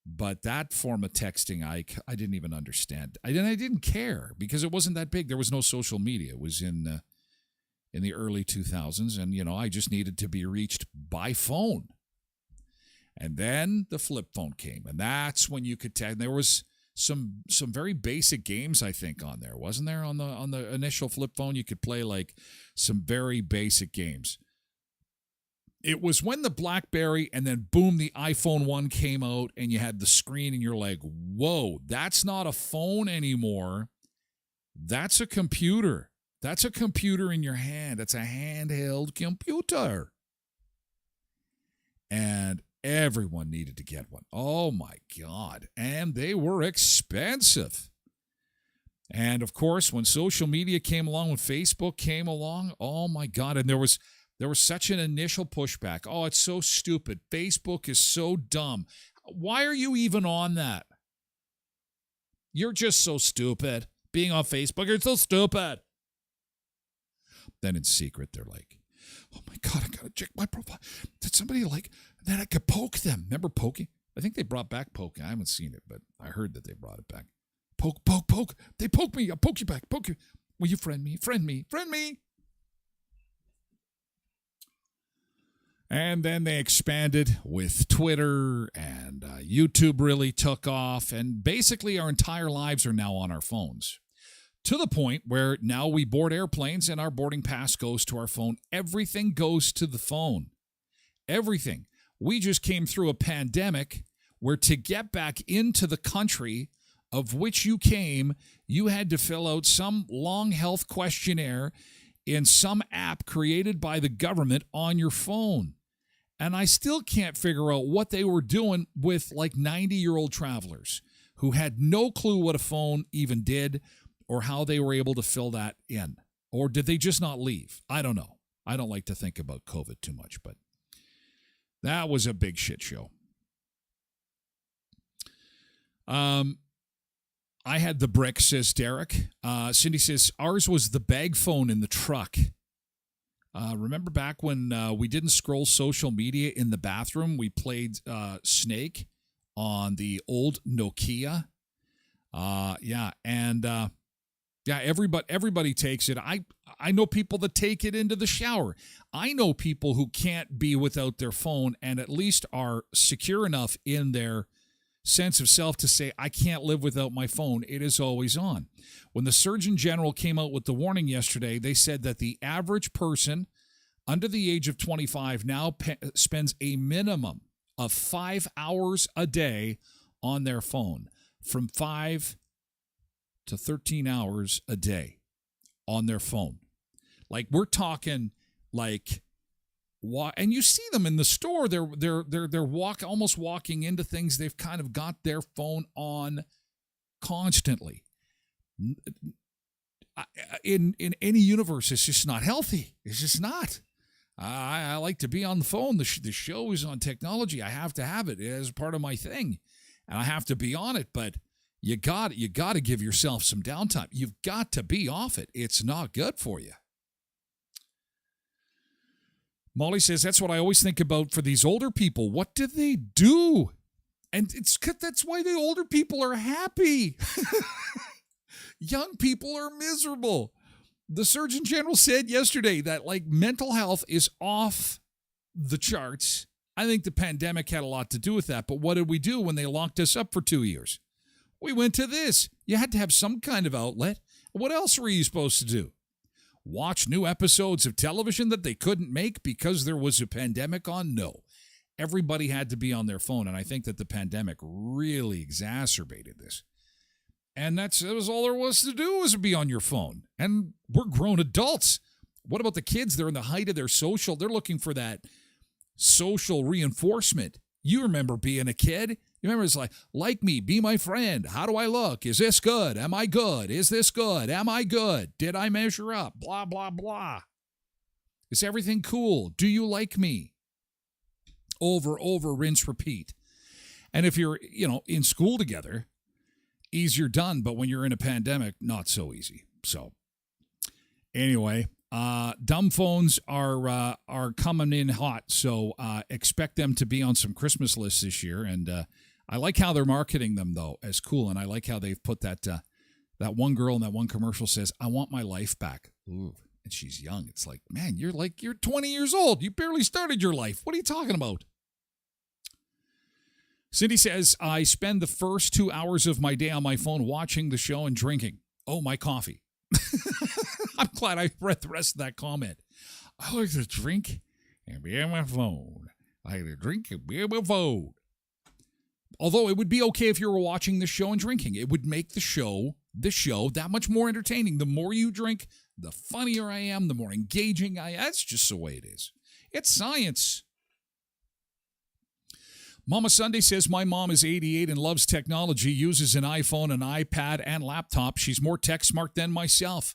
but that form of texting, I didn't even understand. I didn't care because it wasn't that big. There was no social media. It was in the early 2000s, and, I just needed to be reached by phone. And then the flip phone came, and that's when you could text. There was some very basic games, I think, on there. Wasn't there on the initial flip phone? You could play like some very basic games. It was when the BlackBerry and then boom, the iPhone 1 came out and you had the screen and you're like, whoa, that's not a phone anymore. That's a computer. That's a computer in your hand. That's a handheld computer. And everyone needed to get one. Oh, my God. And they were expensive. And of course, when social media came along, when Facebook came along, oh my God. And there was such an initial pushback. Oh, it's so stupid. Facebook is so dumb. Why are you even on that? You're just so stupid. Being on Facebook, you're so stupid. Then in secret, they're like, oh my God, I gotta check my profile. Did somebody then I could poke them? Remember poking? I think they brought back poking. I haven't seen it, but I heard that they brought it back. Poke. They poke me. I'll poke you back. Poke you. Will you friend me? Friend me. And then they expanded with Twitter, and YouTube really took off. And basically our entire lives are now on our phones. To the point where now we board airplanes and our boarding pass goes to our phone. Everything goes to the phone. Everything. We just came through a pandemic where to get back into the country of which you came, you had to fill out some long health questionnaire in some app created by the government on your phone. And I still can't figure out what they were doing with 90-year-old travelers who had no clue what a phone even did or how they were able to fill that in. Or did they just not leave? I don't know. I don't like to think about COVID too much, but that was a big shit show. I had the brick, says Derek. Cindy says, ours was the bag phone in the truck. Remember back when we didn't scroll social media in the bathroom? We played Snake on the old Nokia. Everybody takes it. I know people that take it into the shower. I know people who can't be without their phone and at least are secure enough in their sense of self to say, I can't live without my phone. It is always on. When the Surgeon General came out with the warning yesterday, they said that the average person under the age of 25 now spends a minimum of 5 hours a day on their phone, from 5 to 13 hours a day on their phone. We're talking and you see them in the store. They're almost walking into things. They've kind of got their phone on constantly. In any universe, it's just not healthy. It's just not. I like to be on the phone. The show is on technology. I have to have it as part of my thing, and I have to be on it. But you got to give yourself some downtime. You've got to be off it. It's not good for you. Molly says, that's what I always think about for these older people. What do they do? And that's why the older people are happy. Young people are miserable. The Surgeon General said yesterday that mental health is off the charts. I think the pandemic had a lot to do with that. But what did we do when they locked us up for 2 years? We went to this. You had to have some kind of outlet. What else were you supposed to do? Watch new episodes of television that they couldn't make because there was a pandemic on? No. Everybody had to be on their phone, and I think that the pandemic really exacerbated this. And that was all there was to do, was be on your phone. And we're grown adults. What about the kids? They're in the height of their social. They're looking for that social reinforcement. You remember being a kid? You remember it's like me, be my friend. How do I look? Is this good? Am I good? Is this good? Am I good? Did I measure up? Blah, blah, blah. Is everything cool? Do you like me? Over, rinse, repeat. And if you're, in school together, easier done. But when you're in a pandemic, not so easy. So anyway, dumb phones are coming in hot. So expect them to be on some Christmas lists this year. And I like how they're marketing them, though, as cool. And I like how they've put that one girl in that one commercial says, I want my life back. Ooh, and she's young. It's like, man, you're 20 years old. You barely started your life. What are you talking about? Cindy says, I spend the first 2 hours of my day on my phone watching the show and drinking. Oh, my coffee. I'm glad I read the rest of that comment. I like to drink and be on my phone. I like to drink and be on my phone. Although it would be okay if you were watching the show and drinking. It would make the show that much more entertaining. The more you drink, the funnier I am, the more engaging I am. That's just the way it is. It's science. Mama Sunday says, my mom is 88 and loves technology, uses an iPhone, an iPad, and laptop. She's more tech smart than myself.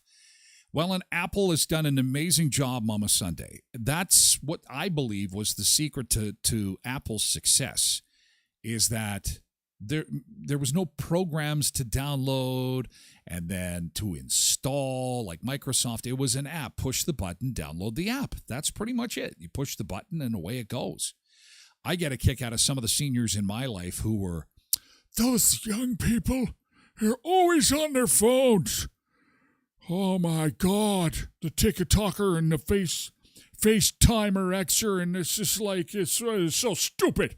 Well, and Apple has done an amazing job, Mama Sunday. That's what I believe was the secret to Apple's success, is that there was no programs to download and then to install like Microsoft. It was an app. Push the button, download the app. That's pretty much it. You push the button and away it goes. I get a kick out of some of the seniors in my life who were, those young people, they're always on their phones. Oh my God, the tick-a-talker and the FaceTimer Xer, and it's just like, it's so stupid.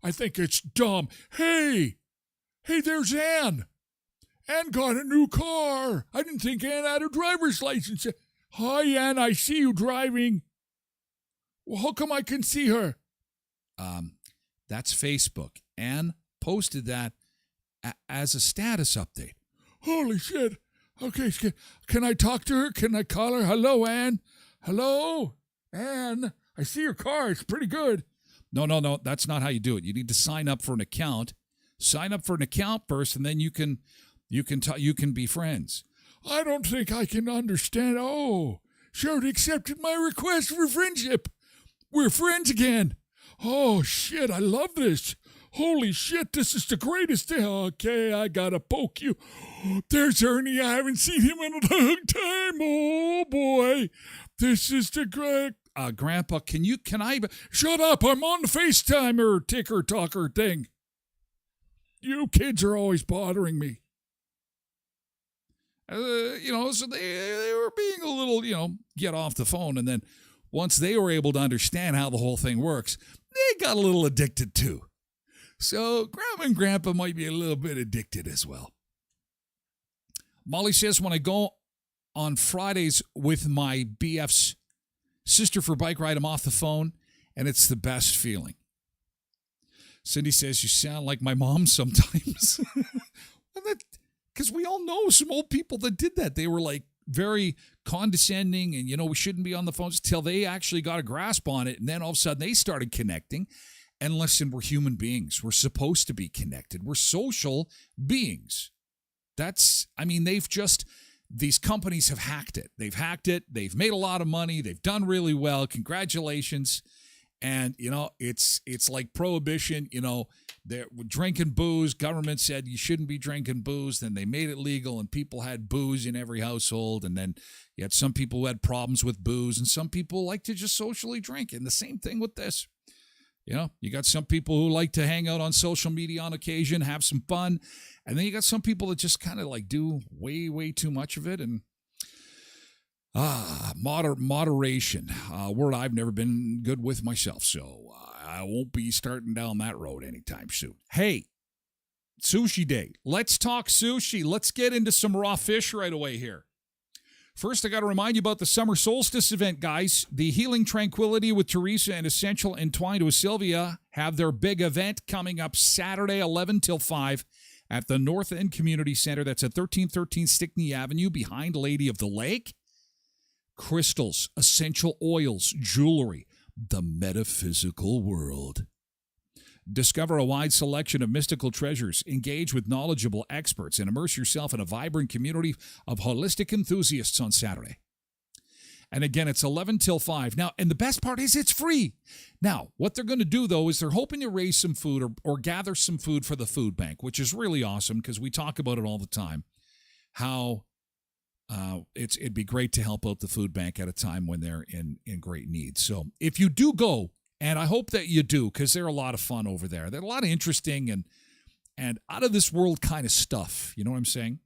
I think it's dumb. Hey, there's Ann. Ann got a new car. I didn't think Ann had a driver's license. Hi, Ann, I see you driving. Well, how come I can see her? That's Facebook. Ann posted that as a status update. Holy shit. Okay, can I talk to her? Can I call her? Hello, Ann. Hello, Ann. I see your car. It's pretty good. No. That's not how you do it. You need to sign up for an account. Sign up for an account first, and then you can be friends. I don't think I can understand. Oh, she already accepted my request for friendship. We're friends again. Oh, shit, I love this. Holy shit, this is the greatest thing. Okay, I gotta poke you. There's Ernie. I haven't seen him in a long time. Oh, boy. This is the great... Grandpa, can I... Shut up, I'm on the FaceTimer ticker-talker thing. You kids are always bothering me. So they were being a little, get off the phone. And then once they were able to understand how the whole thing works, they got a little addicted too. So Grandma and Grandpa might be a little bit addicted as well. Molly says, when I go on Fridays with my BF's sister for bike ride, I'm off the phone, and it's the best feeling. Cindy says, you sound like my mom sometimes. Because we all know some old people that did that. They were like very condescending and, we shouldn't be on the phones till they actually got a grasp on it. And then all of a sudden they started connecting. And listen, we're human beings. We're supposed to be connected. We're social beings. These companies have hacked it. They've hacked it. They've made a lot of money. They've done really well. Congratulations. And, it's like prohibition. They're drinking booze. Government said you shouldn't be drinking booze. Then they made it legal, and people had booze in every household. And then you had some people who had problems with booze, and some people like to just socially drink. And the same thing with this. You got some people who like to hang out on social media on occasion, have some fun. And then you got some people that just kind of like do way, way too much of it. And moderation, a word I've never been good with myself. So I won't be starting down that road anytime soon. Hey, Sushi Day. Let's talk sushi. Let's get into some raw fish right away here. First, I got to remind you about the Summer Solstice event, guys. The Healing Tranquility with Teresa and Essential Entwined with Sylvia have their big event coming up Saturday, 11 till 5 at the North End Community Center. That's at 1313 Stickney Avenue behind Lady of the Lake. Crystals, essential oils, jewelry, the metaphysical world. Discover a wide selection of mystical treasures, engage with knowledgeable experts, and immerse yourself in a vibrant community of holistic enthusiasts on Saturday. And again, it's 11 till 5. Now, and the best part is it's free. Now, what they're going to do, though, is they're hoping to raise some food or gather some food for the food bank, which is really awesome because we talk about it all the time, how it'd be great to help out the food bank at a time when they're in great need. So if you do go, and I hope that you do, because they're a lot of fun over there. They're a lot of interesting and out of this world kind of stuff. You know what I'm saying?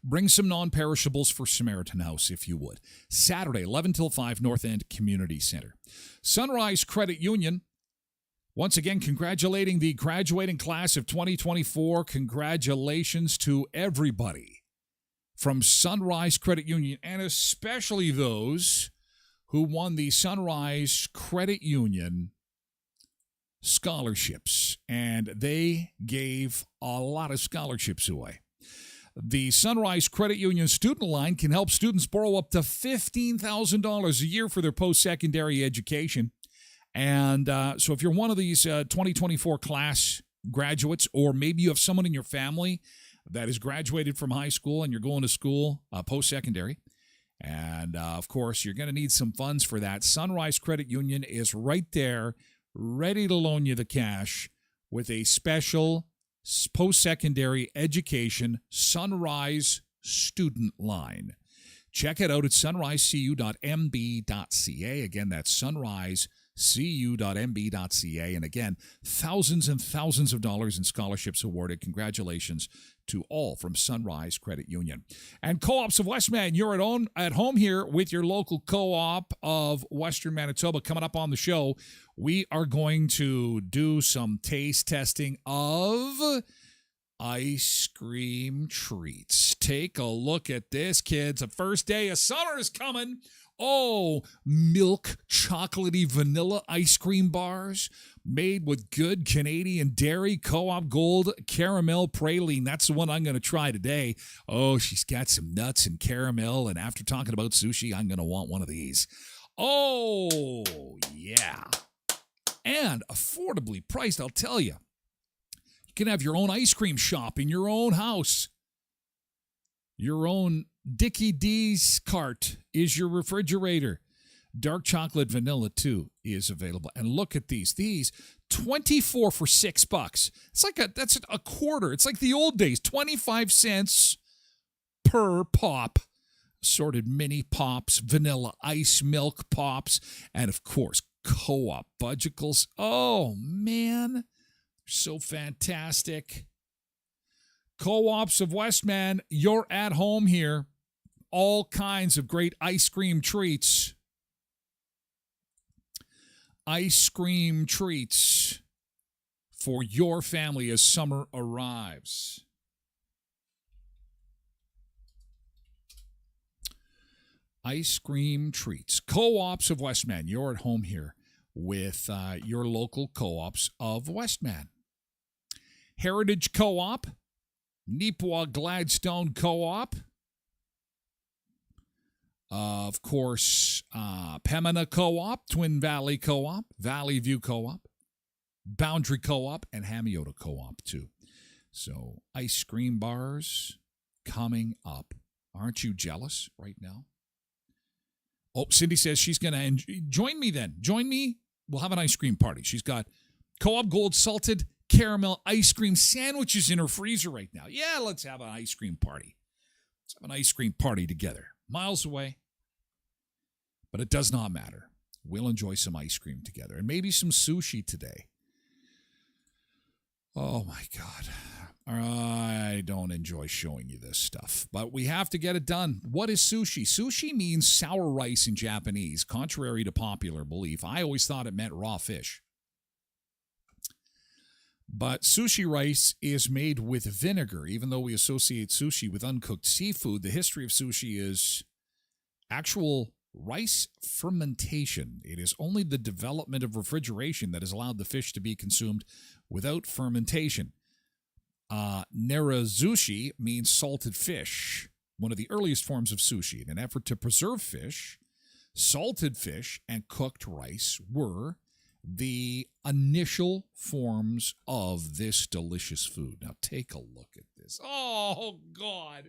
Bring some non-perishables for Samaritan House, if you would. Saturday, 11 till 5, North End Community Center. Sunrise Credit Union, once again, congratulating the graduating class of 2024. Congratulations to everybody from Sunrise Credit Union, and especially those who won the Sunrise Credit Union scholarships, and they gave a lot of scholarships away. The Sunrise Credit Union student line can help students borrow up to $15,000 a year for their post-secondary education. And so if you're one of these 2024 class graduates, or maybe you have someone in your family that has graduated from high school and you're going to school post-secondary, and of course you're going to need some funds for that, Sunrise Credit Union is right there ready to loan you the cash with a special post-secondary education Sunrise student line. Check it out at sunrisecu.mb.ca. Again, that's sunrisecu.mb.ca. And again, thousands and thousands of dollars in scholarships awarded. Congratulations to all from Sunrise Credit Union. And Co-ops of Westman, you're at home here with your local co-op of Western Manitoba. Coming up on the show, we are going to do some taste testing of ice cream treats. Take a look at this, kids. The first day of summer is coming. Oh, milk, chocolatey vanilla ice cream bars made with good Canadian dairy, Co-op Gold caramel praline. That's the one I'm going to try today. Oh, she's got some nuts and caramel, and after talking about sushi, I'm going to want one of these. Oh, yeah. And affordably priced, I'll tell you. You can have your own ice cream shop in your own house. Your own Dickie D's cart is your refrigerator. Dark chocolate vanilla, too, is available. And look at these. These, 24 for $6. It's like that's a quarter. It's like the old days, 25 cents per pop. Assorted mini pops, vanilla ice milk pops, and, of course, Co-op Budgicles. Oh, man. So fantastic. Co-ops of Westman, you're at home here. All kinds of great ice cream treats. Ice cream treats for your family as summer arrives. Ice cream treats. Co-ops of Westman, you're at home here with your local co-ops of Westman. Heritage Co-op, Neepawa Gladstone Co-op, of course, Pembina Co-op, Twin Valley Co-op, Valley View Co-op, Boundary Co-op, and Hamiota Co-op, too. So, ice cream bars coming up. Aren't you jealous right now? Oh, Cindy says she's going to join me then. Join me. We'll have an ice cream party. She's got Co-op Gold salted caramel ice cream sandwiches in her freezer right now. Yeah, let's have an ice cream party. Let's have an ice cream party together. Miles away. But it does not matter. We'll enjoy some ice cream together and maybe some sushi today. Oh, my God. I don't enjoy showing you this stuff, but we have to get it done. What is sushi? Sushi means sour rice in Japanese, contrary to popular belief. I always thought it meant raw fish. But sushi rice is made with vinegar. Even though we associate sushi with uncooked seafood, the history of sushi is actual rice fermentation. It is only the development of refrigeration that has allowed the fish to be consumed without fermentation. Narazushi means salted fish, one of the earliest forms of sushi. In an effort to preserve fish, salted fish and cooked rice were the initial forms of this delicious food. Now take a look at this. Oh, God.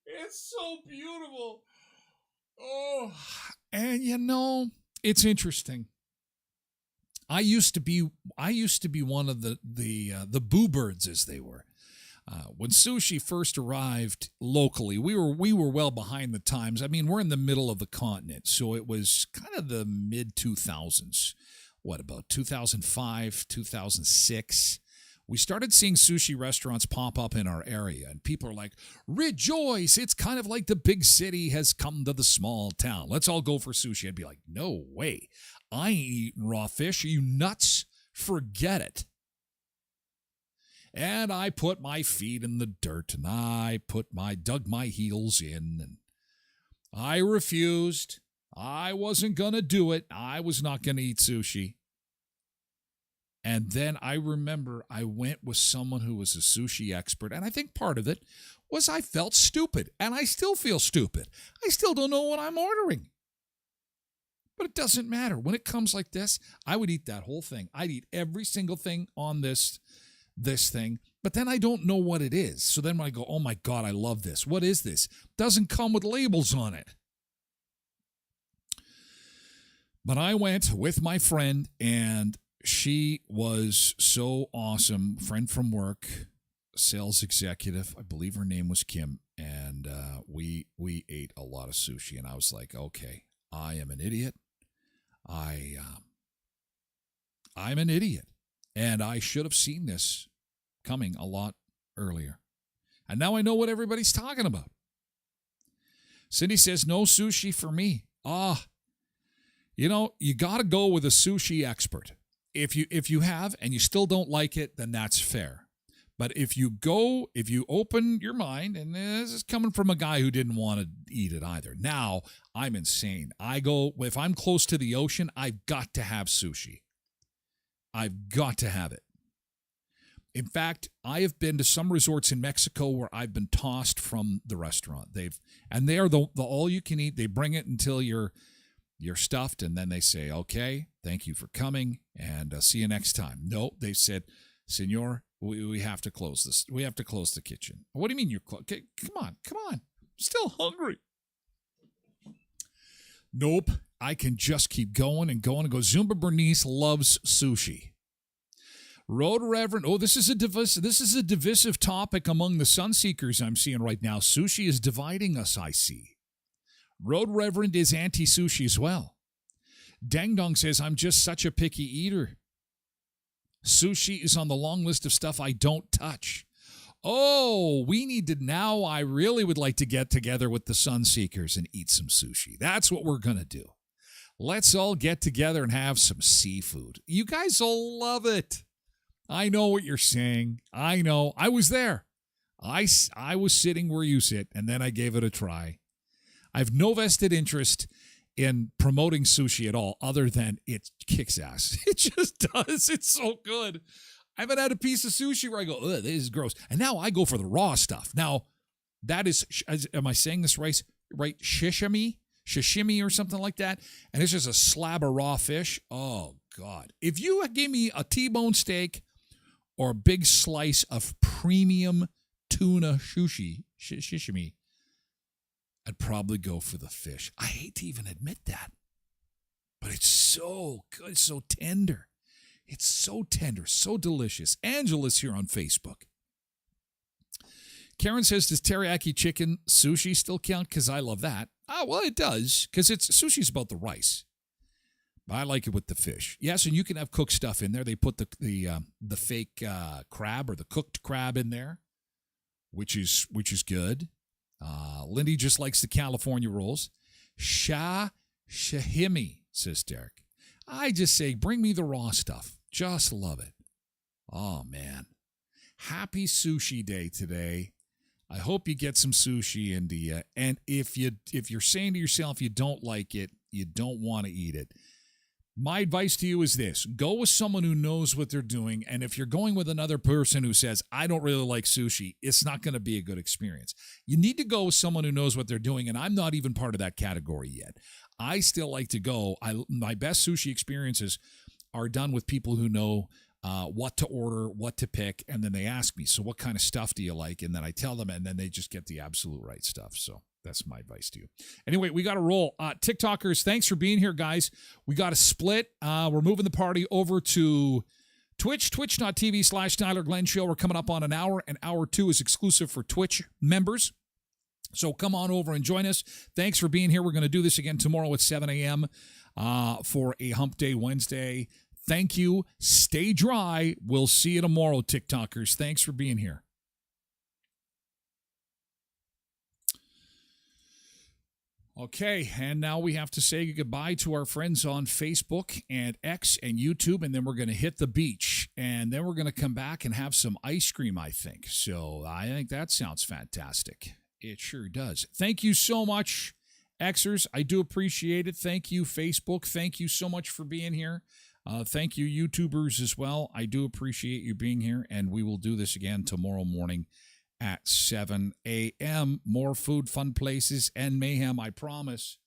It's so beautiful. Oh, and you know, it's interesting. I used to be one of the boo birds, as they were. When sushi first arrived locally, we were well behind the times. I mean, we're in the middle of the continent, so it was kind of the mid-2000s. What, about 2005, 2006? We started seeing sushi restaurants pop up in our area, and people are like, rejoice, it's kind of like the big city has come to the small town. Let's all go for sushi. I'd be like, no way. I ain't eating raw fish. Are you nuts? Forget it. And I put my feet in the dirt, and I dug my heels in, and I refused. I wasn't going to do it. I was not going to eat sushi. And then I remember I went with someone who was a sushi expert, and I think part of it was I felt stupid, and I still feel stupid. I still don't know what I'm ordering. But it doesn't matter. When it comes like this, I would eat that whole thing. I'd eat every single thing on this thing. But then I don't know what it is. So then when I go, oh my God, I love this. What is this? Doesn't come with labels on it. But I went with my friend, and she was so awesome. Friend from work, sales executive. I believe her name was Kim. And we ate a lot of sushi. And I was like, okay, I am an idiot. I'm an idiot. And I should have seen this coming a lot earlier. And now I know what everybody's talking about. Cindy says, no sushi for me. You got to go with a sushi expert. If you have and you still don't like it, then that's fair. But if you open your mind, and this is coming from a guy who didn't want to eat it either. Now, I'm insane. If I'm close to the ocean, I've got to have sushi. I've got to have it. In fact, I have been to some resorts in Mexico where I've been tossed from the restaurant. They are the all you can eat. They bring it until you're stuffed, and then they say, okay, thank you for coming, and see you next time. No, they said, Senor, we have to close this. We have to close the kitchen. What do you mean you're closed? Okay, come on. I'm still hungry. Nope. I can just keep going and going and go. Zumba Bernice loves sushi. Road Reverend. Oh, this is a divisive topic among the Sunseekers I'm seeing right now. Sushi is dividing us, I see. Road Reverend is anti-sushi as well. Dang Dong says, I'm just such a picky eater. Sushi is on the long list of stuff I don't touch. Oh, now I really would like to get together with the Sunseekers and eat some sushi. That's what we're going to do. Let's all get together and have some seafood. You guys will love it. I know what you're saying. I know. I was there. I was sitting where you sit, and then I gave it a try. I have no vested interest in promoting sushi at all, other than it kicks ass. It just does. It's so good. I haven't had a piece of sushi where I go, ugh, this is gross. And now I go for the raw stuff. Now, that is, am I saying this right? Sashimi or something like that. And it's just a slab of raw fish. Oh, God. If you gave me a T-bone steak or a big slice of premium tuna sashimi, I'd probably go for the fish. I hate to even admit that, but it's so good, so tender. It's so tender, so delicious. Angela's here on Facebook. Karen says, does teriyaki chicken sushi still count? Because I love that. Well, it does, because sushi's about the rice. But I like it with the fish. Yes, and you can have cooked stuff in there. They put the fake crab or the cooked crab in there, which is good. Lindy just likes the California rolls. Shahimi, says Derek. I just say, bring me the raw stuff. Just love it. Oh, man. Happy Sushi Day today. I hope you get some sushi into you. And if you're saying to yourself you don't like it, you don't want to eat it, my advice to you is this. Go with someone who knows what they're doing. And if you're going with another person who says, I don't really like sushi, it's not going to be a good experience. You need to go with someone who knows what they're doing. And I'm not even part of that category yet. I still like to go. My best sushi experiences are done with people who know what to order, what to pick. And then they ask me, so what kind of stuff do you like? And then I tell them, and then they just get the absolute right stuff. So that's my advice to you. Anyway, we got to roll. TikTokers, thanks for being here, guys. We got to split. We're moving the party over to Twitch, twitch.tv/Tyler Glen Show. We're coming up on an hour, and hour 2 is exclusive for Twitch members. So come on over and join us. Thanks for being here. We're going to do this again tomorrow at 7 a.m. For a Hump Day Wednesday. Thank you. Stay dry. We'll see you tomorrow, TikTokers. Thanks for being here. Okay, and now we have to say goodbye to our friends on Facebook and X and YouTube, and then we're going to hit the beach, and then we're going to come back and have some ice cream, I think. So I think that sounds fantastic. It sure does. Thank you so much, Xers. I do appreciate it. Thank you, Facebook. Thank you so much for being here. Thank you, YouTubers, as well. I do appreciate you being here, and we will do this again tomorrow morning at 7 a.m. More food, fun places, and mayhem, I promise.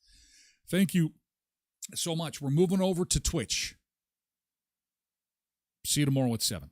Thank you so much. We're moving over to Twitch. See you tomorrow at 7.